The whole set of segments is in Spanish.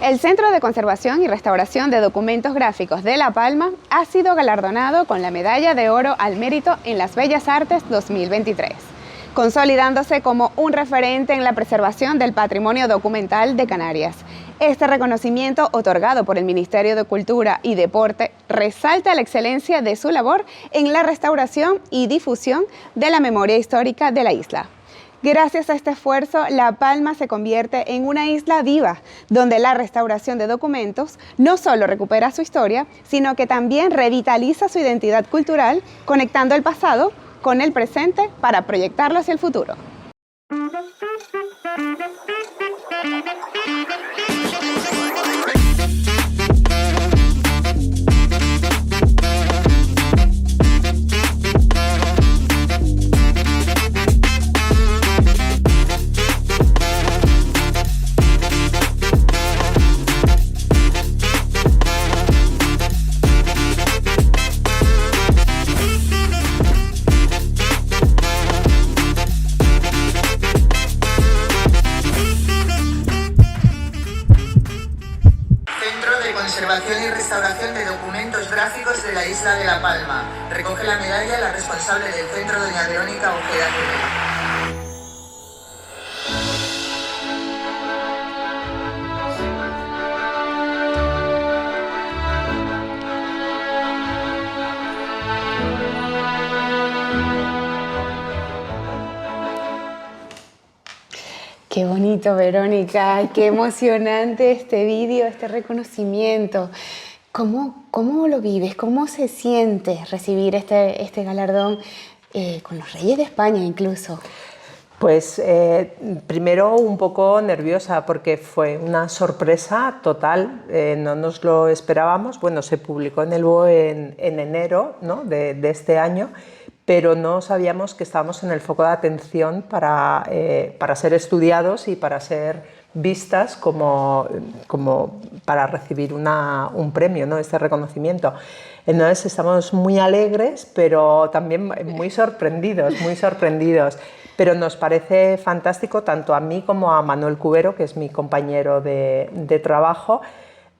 El Centro de Conservación y Restauración de Documentos Gráficos de La Palma ha sido galardonado con la Medalla de Oro al Mérito en las Bellas Artes 2023, consolidándose como un referente en la preservación del patrimonio documental de Canarias. Este reconocimiento, otorgado por el Ministerio de Cultura y Deporte, resalta la excelencia de su labor en la restauración y difusión de la memoria histórica de la isla. Gracias a este esfuerzo, La Palma se convierte en una isla viva, donde la restauración de documentos no solo recupera su historia, sino que también revitaliza su identidad cultural, conectando el pasado con el presente para proyectarlo hacia el futuro. Conservación y restauración de documentos gráficos de la isla de La Palma. Recoge la medalla la responsable del centro, doña Verónica Ojeda Rivera. Qué bonito, Verónica, qué emocionante este vídeo, este reconocimiento. ¿Cómo lo vives? ¿Cómo se siente recibir este galardón con los Reyes de España incluso? Pues primero un poco nerviosa porque fue una sorpresa total, no nos lo esperábamos. Bueno, se publicó en el BOE en enero, ¿no?, de este año, pero no sabíamos que estábamos en el foco de atención para ser estudiados y para ser vistas como para recibir un premio, ¿no?, este reconocimiento. Entonces estamos muy alegres, pero también muy sorprendidos, Pero nos parece fantástico, tanto a mí como a Manuel Cubero, que es mi compañero de trabajo,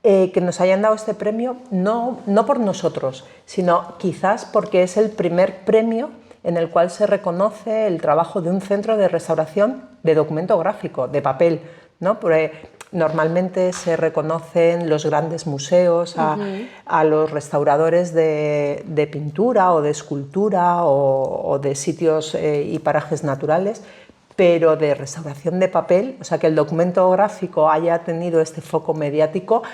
que nos hayan dado este premio, no por nosotros, sino quizás porque es el primer premio en el cual se reconoce el trabajo de un centro de restauración de documento gráfico, de papel, ¿no? Porque normalmente se reconocen los grandes museos a los restauradores de pintura o de escultura o de sitios y parajes naturales, pero de restauración de papel, o sea, que el documento gráfico haya tenido este foco mediático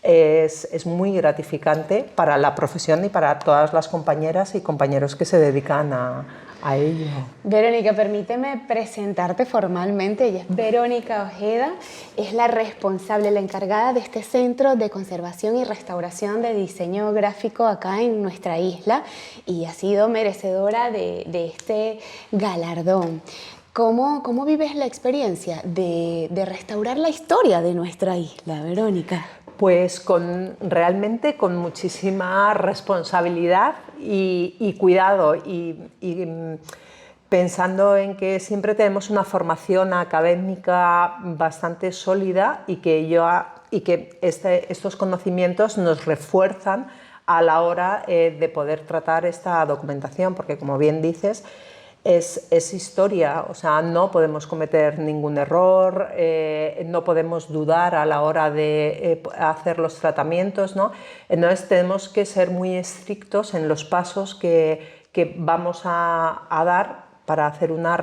es muy gratificante para la profesión y para todas las compañeras y compañeros que se dedican a ello. Verónica, permíteme presentarte formalmente. Ella es Verónica Ojeda, es la responsable, la encargada de este Centro de Conservación y Restauración de Diseño Gráfico acá en nuestra isla y ha sido merecedora de este galardón. ¿Cómo vives la experiencia de restaurar la historia de nuestra isla, Verónica? Pues realmente con muchísima responsabilidad y cuidado y pensando en que siempre tenemos una formación académica bastante sólida y que estos conocimientos nos refuerzan a la hora de poder tratar esta documentación, porque como bien dices, es historia, o sea, no podemos cometer ningún error, no podemos dudar a la hora de hacer los tratamientos, ¿no? Entonces tenemos que ser muy estrictos en los pasos que vamos a dar para hacer una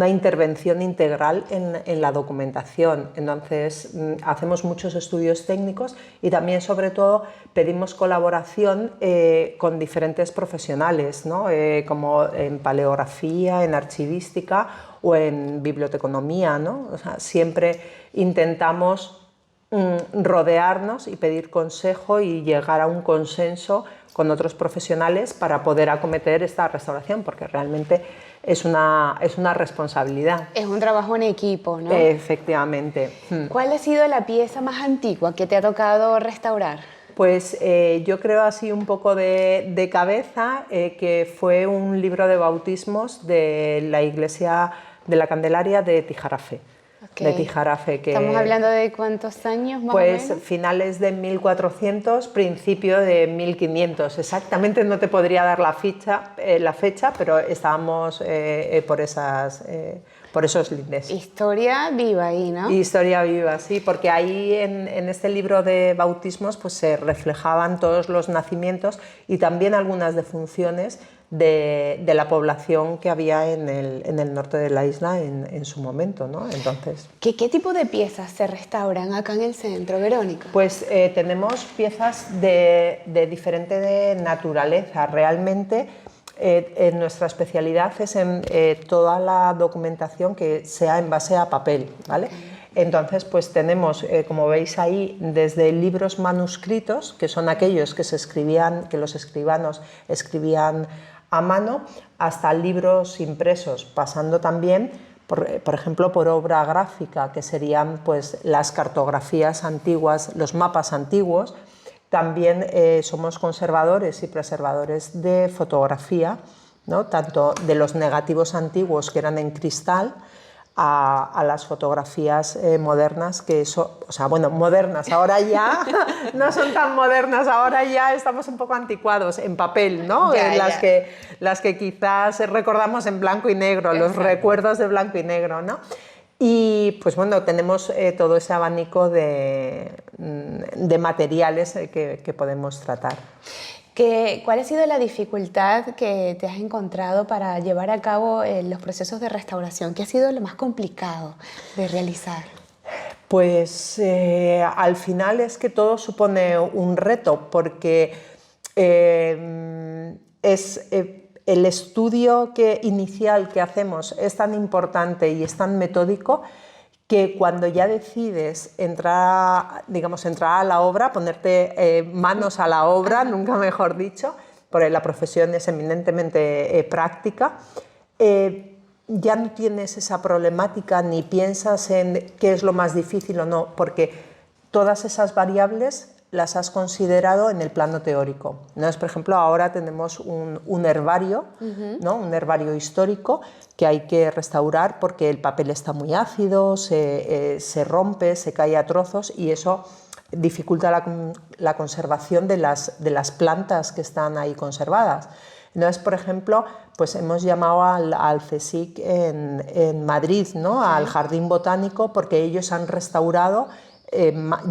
intervención integral en la documentación. Entonces hacemos muchos estudios técnicos y también, sobre todo, pedimos colaboración con diferentes profesionales, ¿no? Como en paleografía, en archivística o en biblioteconomía, ¿no? O sea, siempre intentamos rodearnos y pedir consejo y llegar a un consenso con otros profesionales para poder acometer esta restauración, porque realmente es una responsabilidad. Es un trabajo en equipo, ¿no? Efectivamente. ¿Cuál ha sido la pieza más antigua que te ha tocado restaurar? Pues yo creo así un poco de cabeza que fue un libro de bautismos de la iglesia de la Candelaria de Tijarafé. Okay. de Tijarafe. Que, ¿estamos hablando de cuántos años más pues o menos? finales de 1400, principio de 1500. Exactamente no te podría dar la fecha, pero estábamos por esos lindes. Historia viva ahí, ¿no? Historia viva, sí, porque ahí en este libro de bautismos pues se reflejaban todos los nacimientos y también algunas defunciones de la población que había en el norte de la isla en su momento, ¿no? Entonces, ¿Qué tipo de piezas se restauran acá en el centro, Verónica? pues tenemos piezas de diferente naturaleza. Realmente nuestra especialidad es en toda la documentación que sea en base a papel, ¿vale? Okay. Entonces, pues tenemos, como veis ahí, desde libros manuscritos, que son aquellos que se escribían, que los escribanos escribían a mano, hasta libros impresos, pasando también por ejemplo, por obra gráfica, que serían pues, las cartografías antiguas, los mapas antiguos. También somos conservadores y preservadores de fotografía, ¿no? Tanto de los negativos antiguos que eran en cristal a las fotografías modernas, que eso, o sea, bueno, modernas, ahora ya no son tan modernas, ahora ya estamos un poco anticuados en papel, ¿no? Las que quizás recordamos en blanco y negro, exacto, los recuerdos de blanco y negro, ¿no? Y pues bueno, tenemos todo ese abanico de materiales que podemos tratar. ¿Cuál ha sido la dificultad que te has encontrado para llevar a cabo los procesos de restauración? ¿Qué ha sido lo más complicado de realizar? Pues al final es que todo supone un reto, porque el estudio inicial que hacemos es tan importante y es tan metódico que cuando ya decides entrar a la obra, ponerte manos a la obra, nunca mejor dicho, porque la profesión es eminentemente práctica, ya no tienes esa problemática ni piensas en qué es lo más difícil o no, porque todas esas variables las has considerado en el plano teórico. Entonces, por ejemplo, ahora tenemos un herbario, ¿no? Un herbario histórico que hay que restaurar porque el papel está muy ácido, se rompe, se cae a trozos y eso dificulta la conservación de las plantas que están ahí conservadas. Entonces, por ejemplo, pues hemos llamado al CSIC en Madrid, ¿no? Al Jardín Botánico, porque ellos han restaurado,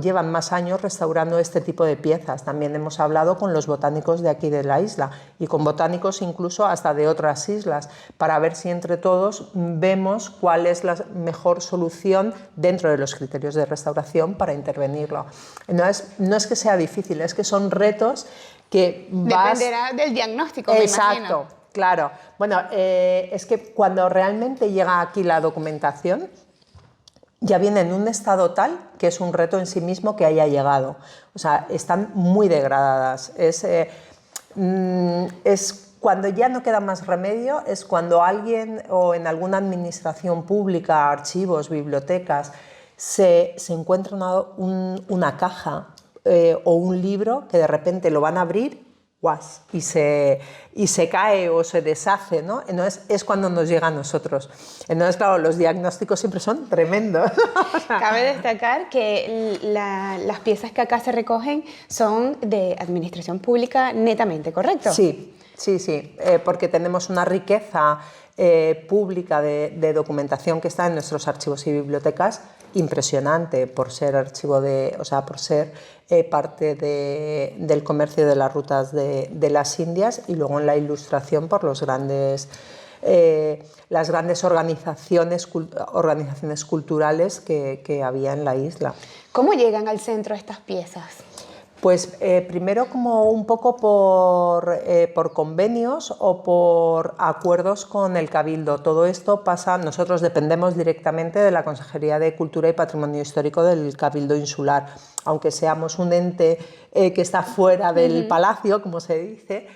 llevan más años restaurando este tipo de piezas. También hemos hablado con los botánicos de aquí de la isla y con botánicos incluso hasta de otras islas, para ver si entre todos vemos cuál es la mejor solución dentro de los criterios de restauración para intervenirlo. Entonces, no es que sea difícil, es que son retos que dependerá del diagnóstico, me imagino. Exacto, claro. Bueno, es que cuando realmente llega aquí la documentación, ya viene en un estado tal que es un reto en sí mismo que haya llegado. O sea, están muy degradadas. Es cuando ya no queda más remedio, es cuando alguien o en alguna administración pública, archivos, bibliotecas, se encuentra una caja o un libro que de repente lo van a abrir y se cae o se deshace, ¿no? Entonces es cuando nos llega a nosotros. Entonces, claro, los diagnósticos siempre son tremendos. Cabe destacar que las piezas que acá se recogen son de administración pública netamente, ¿correcto? Sí, porque tenemos una riqueza pública de documentación que está en nuestros archivos y bibliotecas impresionante por ser por ser parte del comercio de las rutas de las Indias y luego en la ilustración por las grandes organizaciones culturales que había en la isla. ¿Cómo llegan al centro estas piezas? Pues primero como un poco por convenios o por acuerdos con el Cabildo. Todo esto pasa, nosotros dependemos directamente de la Consejería de Cultura y Patrimonio Histórico del Cabildo Insular. Aunque seamos un ente que está fuera del palacio, como se dice,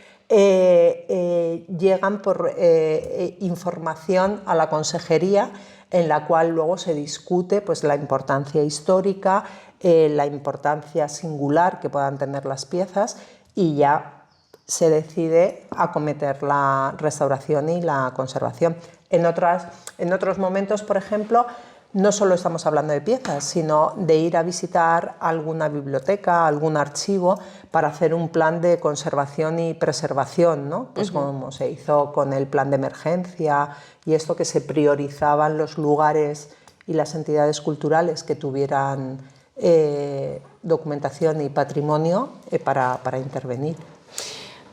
llegan por información a la Consejería, en la cual luego se discute pues, la importancia histórica, la importancia singular que puedan tener las piezas y ya se decide acometer la restauración y la conservación. En otros momentos, por ejemplo, no solo estamos hablando de piezas, sino de ir a visitar alguna biblioteca, algún archivo, para hacer un plan de conservación y preservación, ¿no? Pues como se hizo con el plan de emergencia y esto, que se priorizaban los lugares y las entidades culturales que tuvieran documentación y patrimonio para intervenir.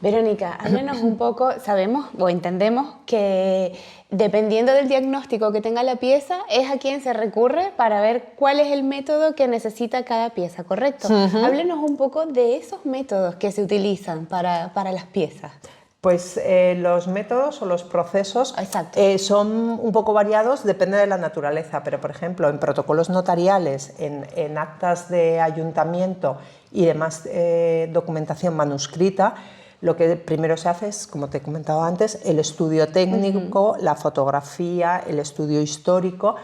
Verónica, háblanos un poco, sabemos o entendemos que dependiendo del diagnóstico que tenga la pieza, es a quien se recurre para ver cuál es el método que necesita cada pieza, ¿correcto? Háblanos un poco de esos métodos que se utilizan para las piezas. Pues los métodos o los procesos son un poco variados, depende de la naturaleza, pero por ejemplo en protocolos notariales, en actas de ayuntamiento y demás documentación manuscrita, lo que primero se hace es, como te he comentado antes, el estudio técnico, la fotografía, el estudio histórico.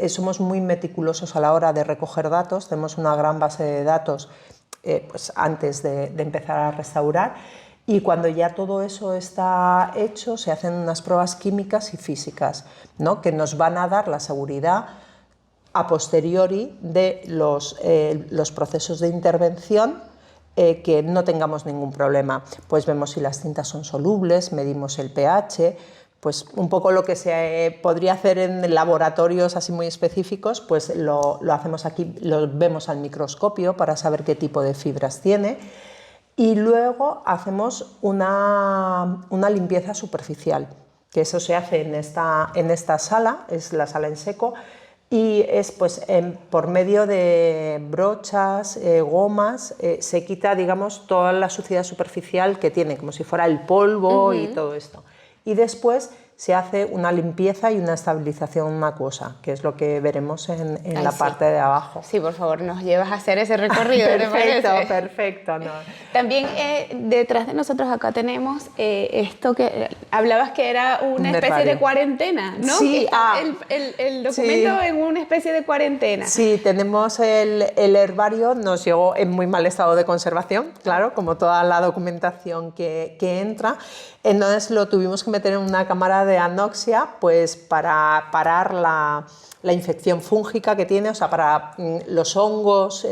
Somos muy meticulosos a la hora de recoger datos, tenemos una gran base de datos pues antes de empezar a restaurar, y cuando ya todo eso está hecho se hacen unas pruebas químicas y físicas, ¿no? Que nos van a dar la seguridad a posteriori de los procesos de intervención, que no tengamos ningún problema. Pues vemos si las tintas son solubles, medimos el pH, pues un poco lo que se podría hacer en laboratorios así muy específicos, pues lo hacemos aquí, lo vemos al microscopio para saber qué tipo de fibras tiene, y luego hacemos una limpieza superficial, que eso se hace en esta sala, es la sala en seco, y es pues por medio de brochas, gomas, se quita, digamos, toda la suciedad superficial que tiene, como si fuera el polvo y todo esto. Y después se hace una limpieza y una estabilización acuosa, que es lo que veremos en la parte de abajo. Sí, por favor, nos llevas a hacer ese recorrido. Perfecto, perfecto. No. También detrás de nosotros acá tenemos esto que hablabas que era una especie de cuarentena, ¿no? Sí, el documento en una especie de cuarentena. Sí, tenemos el herbario, nos llegó en muy mal estado de conservación, claro, como toda la documentación que entra. Entonces lo tuvimos que meter en una cámara de anoxia, pues para parar la infección fúngica que tiene, o sea, para los hongos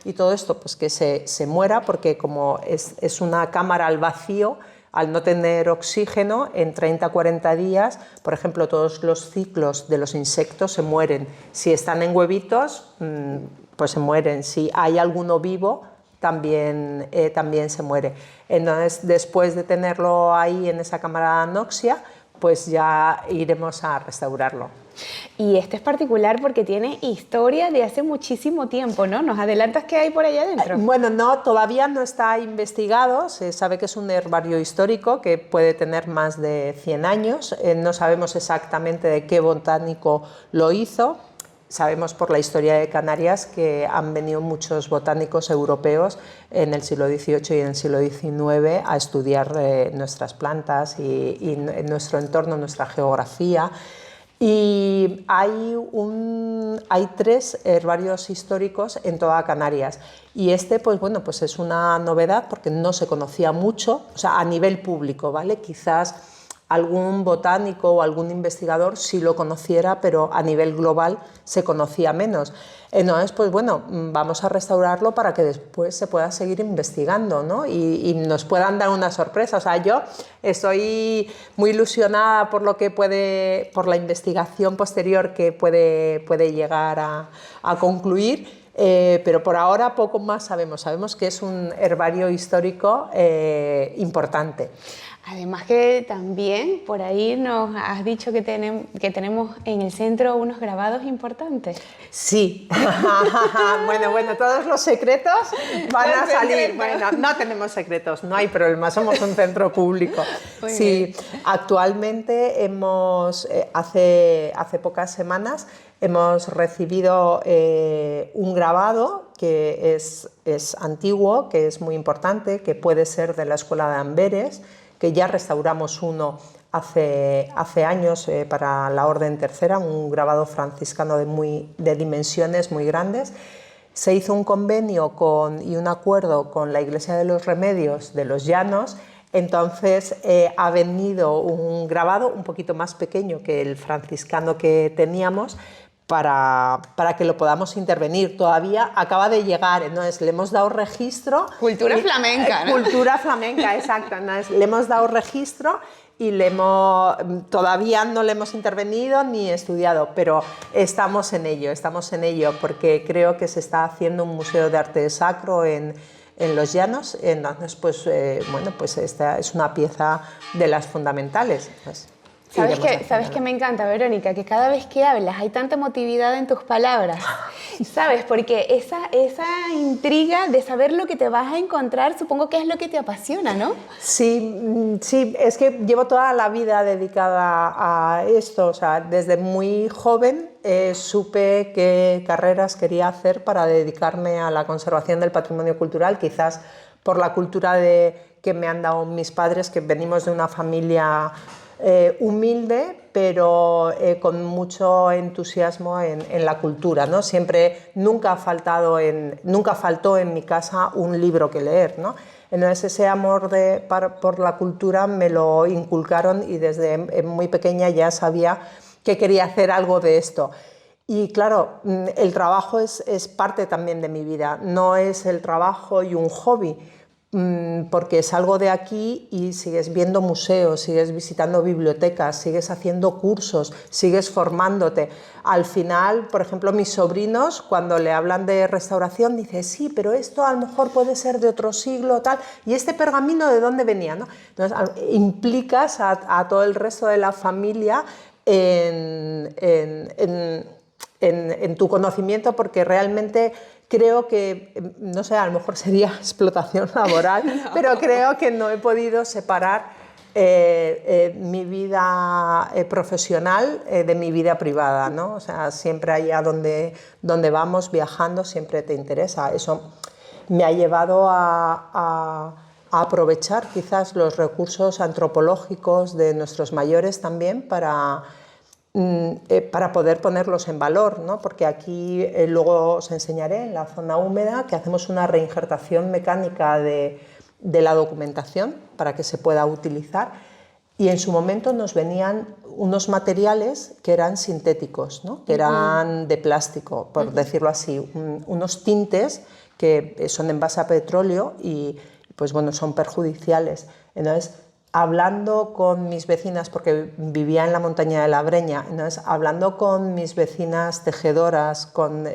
y todo esto, pues que se muera, porque como es una cámara al vacío, al no tener oxígeno, en 30-40 días, por ejemplo, todos los ciclos de los insectos se mueren. Si están en huevitos, pues se mueren. Si hay alguno vivo, también se muere. Entonces, después de tenerlo ahí en esa cámara de anoxia, pues ya iremos a restaurarlo. Y este es particular porque tiene historia de hace muchísimo tiempo, ¿no? ¿Nos adelantas qué hay por allá adentro? Bueno, no, todavía no está investigado. Se sabe que es un herbario histórico que puede tener más de 100 años. No sabemos exactamente de qué botánico lo hizo. Sabemos por la historia de Canarias que han venido muchos botánicos europeos en el siglo XVIII y en el siglo XIX a estudiar nuestras plantas y nuestro entorno, nuestra geografía. Y hay 3 herbarios históricos en toda Canarias, y este pues bueno, pues es una novedad porque no se conocía mucho, o sea, a nivel público, ¿vale? Quizás algún botánico o algún investigador sí lo conociera, pero a nivel global se conocía menos. Entonces, pues bueno, vamos a restaurarlo para que después se pueda seguir investigando, ¿no? y nos puedan dar una sorpresa. O sea, yo estoy muy ilusionada por por la investigación posterior que puede llegar a concluir. Pero por ahora poco más sabemos. Sabemos que es un herbario histórico importante. Además que también por ahí nos has dicho que tenemos en el centro unos grabados importantes. Sí. Bueno, todos los secretos van a salir. Bueno, no tenemos secretos, no hay problema, somos un centro público. Sí, actualmente hace pocas semanas hemos recibido un grabado que es antiguo, que es muy importante, que puede ser de la Escuela de Amberes, que ya restauramos uno hace años para la Orden Tercera, un grabado franciscano de dimensiones muy grandes. Se hizo un convenio y un acuerdo con la Iglesia de los Remedios de los Llanos. Entonces ha venido un grabado un poquito más pequeño que el franciscano que teníamos, para que lo podamos intervenir. Todavía acaba de llegar, entonces le hemos dado registro. Cultura flamenca, ¿no? Cultura flamenca, exacto. Entonces, le hemos dado registro y todavía no le hemos intervenido ni estudiado, pero estamos en ello, porque creo que se está haciendo un museo de arte sacro en Los Llanos. Entonces, pues, bueno, pues esta es una pieza de las fundamentales. Pues, ¿Sabes qué me encanta, Verónica? Que cada vez que hablas hay tanta emotividad en tus palabras, ¿sabes? Porque esa intriga de saber lo que te vas a encontrar, supongo que es lo que te apasiona, ¿no? Sí, sí, es que llevo toda la vida dedicada a esto, o sea, desde muy joven supe qué carreras quería hacer para dedicarme a la conservación del patrimonio cultural, quizás por la cultura que me han dado mis padres, que venimos de una familia humilde, pero con mucho entusiasmo en la cultura, ¿no? Nunca faltó en mi casa un libro que leer, ¿no? Entonces ese amor por la cultura me lo inculcaron y desde muy pequeña ya sabía que quería hacer algo de esto. Y claro, el trabajo es parte también de mi vida, no es el trabajo y un hobby, porque salgo de aquí y sigues viendo museos, sigues visitando bibliotecas, sigues haciendo cursos, sigues formándote. Al final, por ejemplo, mis sobrinos, cuando le hablan de restauración, dicen, sí, pero esto a lo mejor puede ser de otro siglo, tal, y este pergamino, ¿de dónde venía?, ¿no? Entonces, imlicas a todo el resto de la familia en tu conocimiento, porque realmente creo que, no sé, a lo mejor sería explotación laboral, no, pero creo que no he podido separar mi vida profesional de mi vida privada, ¿no? O sea, siempre allá donde vamos viajando siempre te interesa. Eso me ha llevado a aprovechar quizás los recursos antropológicos de nuestros mayores también para poder ponerlos en valor, ¿no? Porque aquí luego os enseñaré en la zona húmeda que hacemos una reinjertación mecánica de la documentación para que se pueda utilizar, y en su momento nos venían unos materiales que eran sintéticos, ¿no? Que eran de plástico, por decirlo así, unos tintes que son en base a petróleo y pues bueno, son perjudiciales. Entonces, hablando con mis vecinas, porque vivía en la montaña de la Breña, entonces hablando con mis vecinas tejedoras, con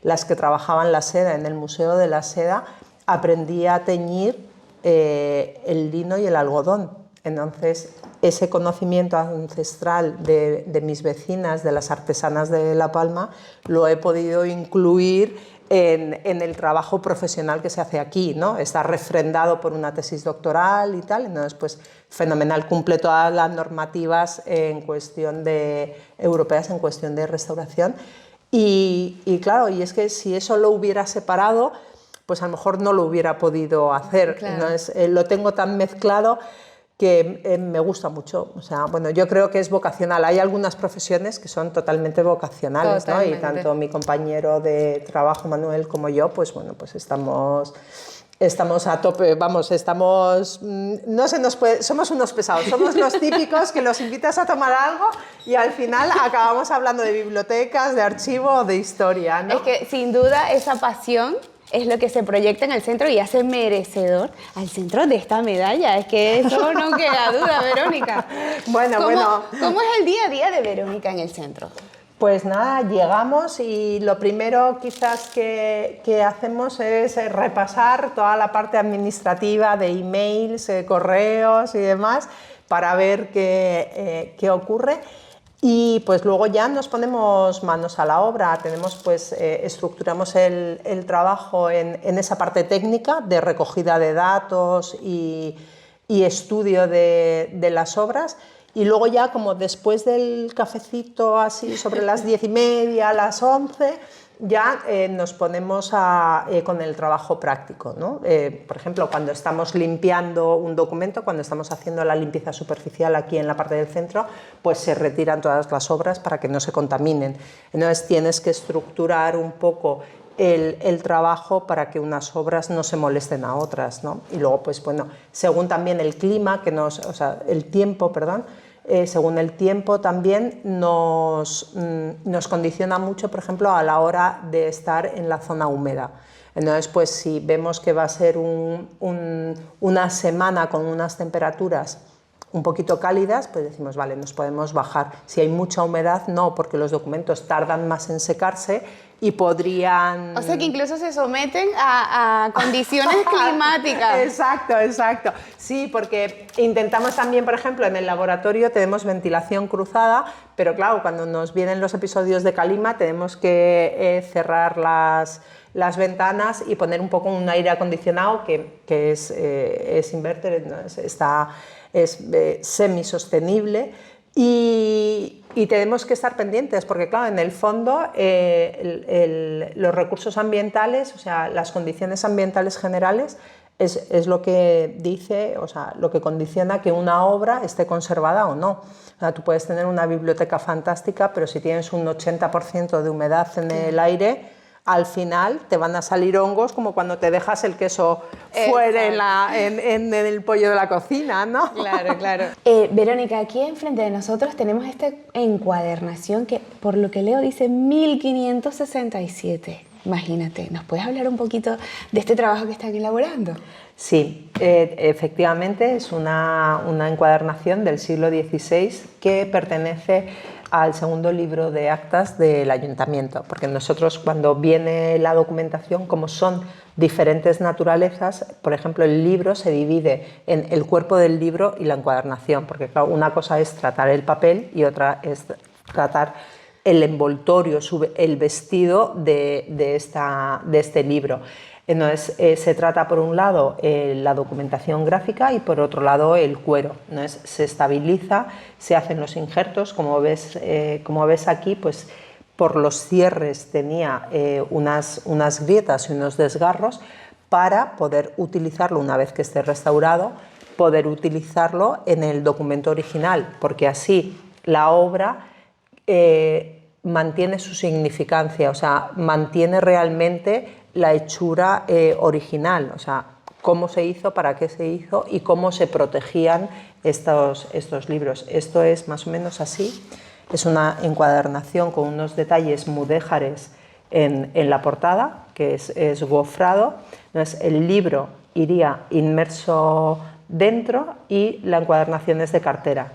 las que trabajaban la seda en el Museo de la Seda, aprendí a teñir el lino y el algodón. Entonces, ese conocimiento ancestral de mis vecinas, de las artesanas de La Palma, lo he podido incluir en el trabajo profesional que se hace aquí, ¿no? Está refrendado por una tesis doctoral y tal, entonces pues fenomenal, cumple todas las normativas europeas en cuestión de restauración y claro, y es que si eso lo hubiera separado, pues a lo mejor no lo hubiera podido hacer, claro. Entonces lo tengo tan mezclado que me gusta mucho. O sea, bueno, yo creo que es vocacional. Hay algunas profesiones que son totalmente vocacionales, ¿no? Y tanto mi compañero de trabajo, Manuel, como yo, pues bueno, pues estamos a tope, vamos, no se nos puede, somos unos pesados, somos los típicos que los invitas a tomar algo y al final acabamos hablando de bibliotecas, de archivo o de historia, ¿no? Es que sin duda esa pasión es lo que se proyecta en el centro y hace merecedor al centro de esta medalla. Es que eso no queda duda, Verónica. Bueno. ¿Cómo es el día a día de Verónica en el centro? Pues nada, llegamos y lo primero quizás que hacemos es repasar toda la parte administrativa de emails, correos y demás para ver qué ocurre. Y pues luego ya nos ponemos manos a la obra, estructuramos el trabajo en esa parte técnica de recogida de datos y estudio de las obras, y luego ya como después del cafecito así sobre las 10:30, las 11, ya nos ponemos con el trabajo práctico, ¿no? Por ejemplo, cuando estamos limpiando un documento, cuando estamos haciendo la limpieza superficial aquí en la parte del centro, pues se retiran todas las obras para que no se contaminen. Entonces tienes que estructurar un poco el trabajo para que unas obras no se molesten a otras, ¿no? Y luego, pues bueno, según también el clima, el tiempo, perdón, según el tiempo también nos condiciona mucho, por ejemplo, a la hora de estar en la zona húmeda. Entonces, pues si vemos que va a ser una semana con unas temperaturas un poquito cálidas, pues decimos, vale, nos podemos bajar. Si hay mucha humedad, no, porque los documentos tardan más en secarse y podrían... O sea que incluso se someten a condiciones climáticas. Exacto, exacto. Sí, porque intentamos también, por ejemplo, en el laboratorio tenemos ventilación cruzada, pero claro, cuando nos vienen los episodios de calima tenemos que cerrar las ventanas y poner un poco un aire acondicionado que es inverter, es semisostenible y tenemos que estar pendientes porque claro, en el fondo los recursos ambientales, o sea, las condiciones ambientales generales es lo que dice, o sea, lo que condiciona que una obra esté conservada o no. O sea, tú puedes tener una biblioteca fantástica, pero si tienes un 80% de humedad en el aire, al final te van a salir hongos como cuando te dejas el queso fuera en el pollo de la cocina, ¿no? Claro, claro. Verónica, aquí enfrente de nosotros tenemos esta encuadernación que, por lo que leo, dice 1567. Imagínate, ¿nos puedes hablar un poquito de este trabajo que están elaborando? Sí, efectivamente es una encuadernación del siglo XVI que pertenece al segundo libro de actas del ayuntamiento, porque nosotros cuando viene la documentación, como son diferentes naturalezas, por ejemplo el libro se divide en el cuerpo del libro y la encuadernación, porque claro, una cosa es tratar el papel y otra es tratar el envoltorio, el vestido de este libro. Entonces, se trata por un lado la documentación gráfica y por otro lado el cuero. Entonces, se estabiliza, se hacen los injertos, como ves aquí, pues por los cierres tenía unas grietas y unos desgarros para poder utilizarlo una vez que esté restaurado, poder utilizarlo en el documento original, porque así la obra mantiene su significancia, o sea, mantiene realmente la hechura original, o sea, cómo se hizo, para qué se hizo y cómo se protegían estos libros. Esto es más o menos así, es una encuadernación con unos detalles mudéjares en la portada, que es gofrado. Entonces, el libro iría inmerso dentro y la encuadernación es de cartera.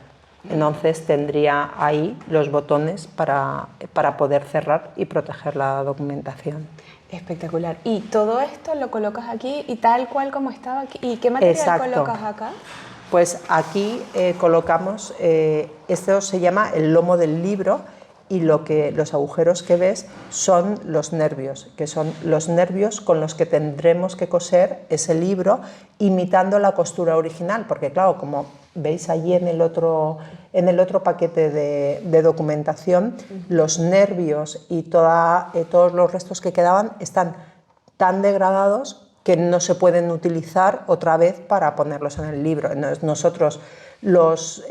Entonces tendría ahí los botones para poder cerrar y proteger la documentación. Espectacular. ¿Y todo esto lo colocas aquí y tal cual como estaba aquí? ¿Y qué material Exacto. colocas acá? Pues aquí colocamos, esto se llama el lomo del libro y los agujeros que ves son los nervios, que son los nervios con los que tendremos que coser ese libro imitando la costura original, porque claro, como veis allí en el otro paquete de documentación, los nervios y todos los restos que quedaban están tan degradados que no se pueden utilizar otra vez para ponerlos en el libro. Entonces nosotros los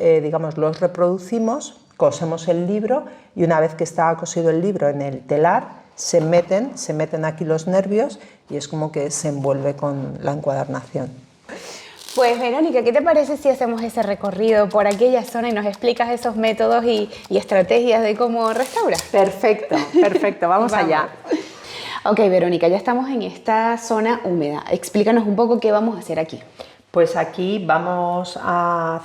reproducimos, cosemos el libro y una vez que está cosido el libro en el telar, se meten aquí los nervios y es como que se envuelve con la encuadernación. Pues Verónica, ¿qué te parece si hacemos ese recorrido por aquella zona y nos explicas esos métodos y estrategias de cómo restaurar? Perfecto, perfecto, vamos allá. Ok, Verónica, ya estamos en esta zona húmeda. Explícanos un poco qué vamos a hacer aquí. Pues aquí vamos a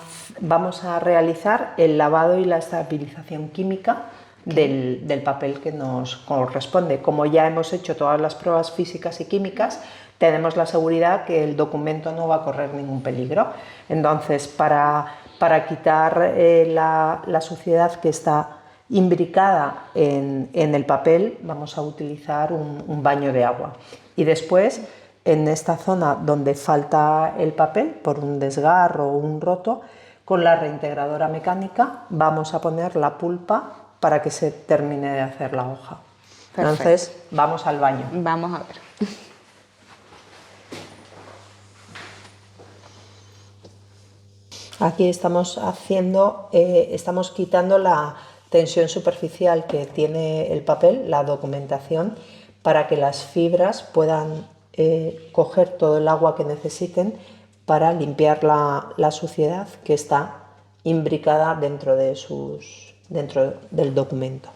realizar el lavado y la estabilización química del papel que nos corresponde. Como ya hemos hecho todas las pruebas físicas y químicas, tenemos la seguridad que el documento no va a correr ningún peligro. Entonces, para quitar la suciedad que está imbricada en el papel, vamos a utilizar un baño de agua. Y después, en esta zona donde falta el papel, por un desgarro o un roto, con la reintegradora mecánica vamos a poner la pulpa para que se termine de hacer la hoja. Perfecto. Entonces, vamos al baño. Vamos a ver. Aquí estamos quitando la tensión superficial que tiene el papel, la documentación, para que las fibras puedan coger todo el agua que necesiten para limpiar la suciedad que está imbricada dentro del documento.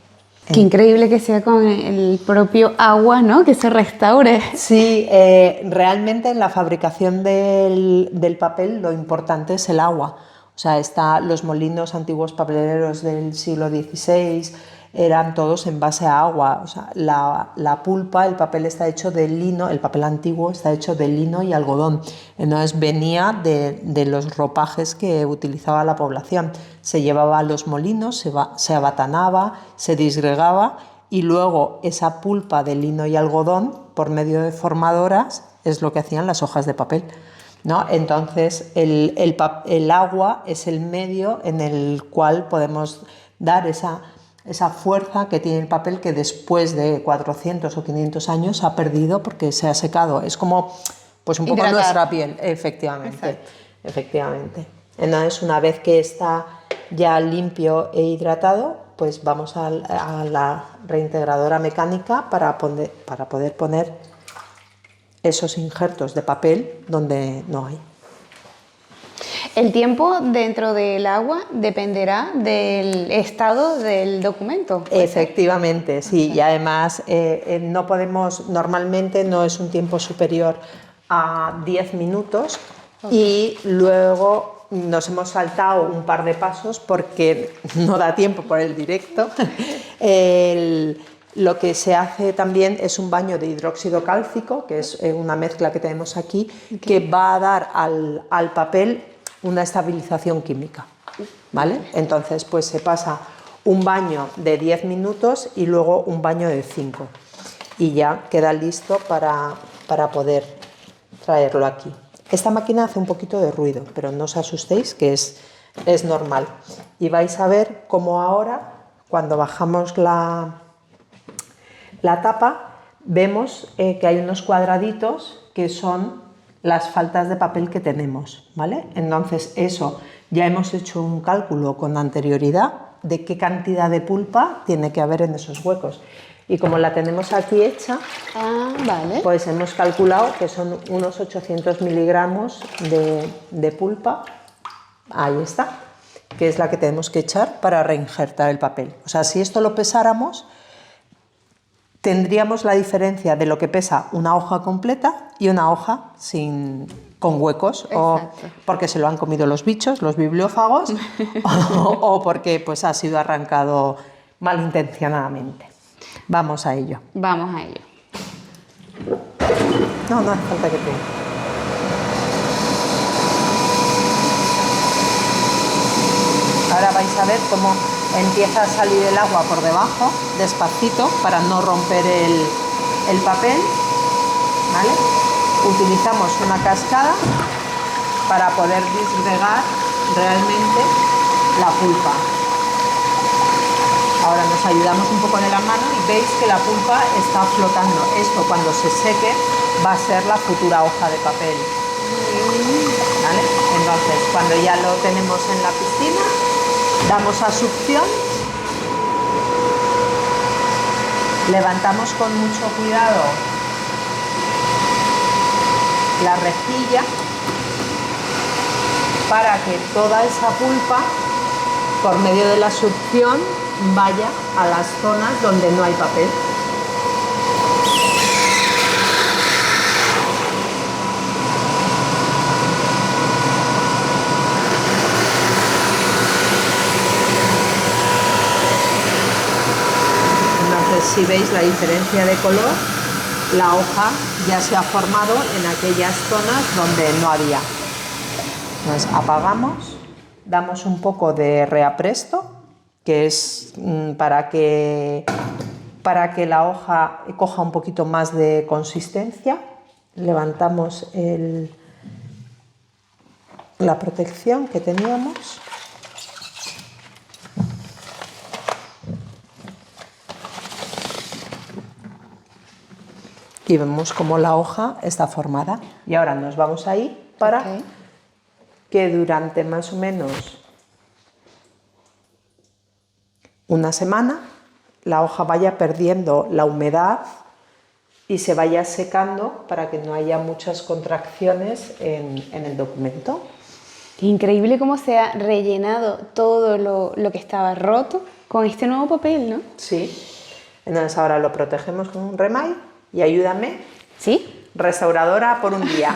Qué increíble que sea con el propio agua, ¿no? Que se restaure. Sí, realmente en la fabricación del papel lo importante es el agua. O sea, los molinos antiguos papeleros del siglo XVI eran todos en base a agua. O sea, la pulpa, el papel está hecho de lino, el papel antiguo está hecho de lino y algodón. Entonces venía de los ropajes que utilizaba la población. Se llevaba a los molinos, se abatanaba, se disgregaba y luego esa pulpa de lino y algodón, por medio de formadoras, es lo que hacían las hojas de papel, ¿no? Entonces el agua es el medio en el cual podemos dar esa fuerza que tiene el papel, que después de 400 o 500 años ha perdido porque se ha secado. Es como pues un poco hidratar. Nuestra piel, efectivamente. Efectivamente. Entonces, una vez que está ya limpio e hidratado, pues vamos a la reintegradora mecánica para poder poner esos injertos de papel donde no hay. El tiempo dentro del agua dependerá del estado del documento. Efectivamente, sí, y además normalmente no es un tiempo superior a 10 minutos. Y luego nos hemos saltado un par de pasos porque no da tiempo por el directo. Lo que se hace también es un baño de hidróxido cálcico, que es una mezcla que tenemos aquí, que va a dar al papel una estabilización química, ¿vale? Entonces, pues se pasa un baño de 10 minutos y luego un baño de 5 y ya queda listo para poder traerlo aquí. Esta máquina hace un poquito de ruido, pero no os asustéis, que es normal. Y vais a ver cómo ahora, cuando bajamos la tapa, vemos que hay unos cuadraditos que son las faltas de papel que tenemos, ¿vale? Entonces eso, ya hemos hecho un cálculo con anterioridad de qué cantidad de pulpa tiene que haber en esos huecos. Y como la tenemos aquí hecha, vale. pues hemos calculado que son unos 800 miligramos de pulpa, ahí está, que es la que tenemos que echar para reinjertar el papel. O sea, si esto lo pesáramos, tendríamos la diferencia de lo que pesa una hoja completa y una hoja con huecos, o porque se lo han comido los bichos, los bibliófagos, o porque pues, ha sido arrancado malintencionadamente. Vamos a ello. Vamos a ello. No hace falta que te... Ahora vais a ver cómo empieza a salir el agua por debajo, despacito, para no romper el papel, ¿vale? Utilizamos una cascada para poder disgregar realmente la pulpa. Ahora nos ayudamos un poco de la mano y veis que la pulpa está flotando. Esto, cuando se seque, va a ser la futura hoja de papel, ¿vale? Entonces, cuando ya lo tenemos en la piscina, damos a succión, levantamos con mucho cuidado la rejilla para que toda esa pulpa, por medio de la succión, vaya a las zonas donde no hay papel. Entonces, si veis la diferencia de color, la hoja ya se ha formado en aquellas zonas donde no había. Entonces, apagamos, damos un poco de reapresto, que es para que la hoja coja un poquito más de consistencia. Levantamos la protección que teníamos. Y vemos cómo la hoja está formada. Y ahora nos vamos ahí para que durante más o menos una semana la hoja vaya perdiendo la humedad y se vaya secando para que no haya muchas contracciones en el documento. Increíble cómo se ha rellenado todo lo que estaba roto con este nuevo papel, ¿no? Sí. Entonces ahora lo protegemos con un remay y ayúdame. ¿Sí? Restauradora por un día.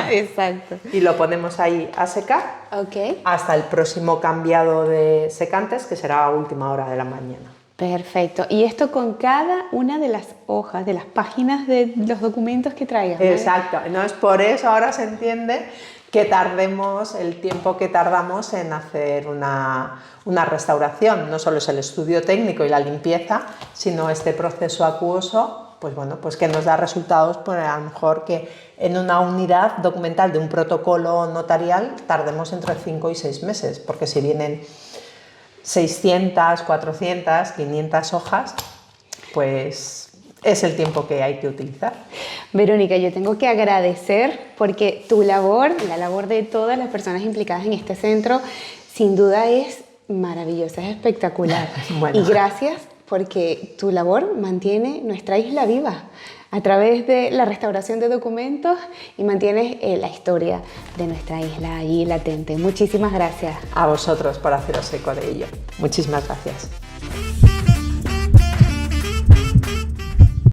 Exacto. Y lo ponemos ahí a secar Ok. hasta el próximo cambiado de secantes, que será a última hora de la mañana. Perfecto. Y esto con cada una de las hojas, de las páginas de los documentos que traigas, ¿no? Exacto. Entonces por eso ahora se entiende que tardemos el tiempo que tardamos en hacer una restauración. No solo es el estudio técnico y la limpieza, sino este proceso acuoso, pues bueno, pues que nos da resultados, pues a lo mejor que en una unidad documental de un protocolo notarial tardemos entre 5 y 6 meses, porque si vienen 600, 400, 500 hojas, pues es el tiempo que hay que utilizar. Verónica, yo tengo que agradecer porque tu labor, la labor de todas las personas implicadas en este centro, sin duda es maravillosa, es espectacular. Bueno. Y gracias porque tu labor mantiene nuestra isla viva a través de la restauración de documentos y mantienes la historia de nuestra isla allí latente. Muchísimas gracias. A vosotros por haceros eco de ello. Muchísimas gracias.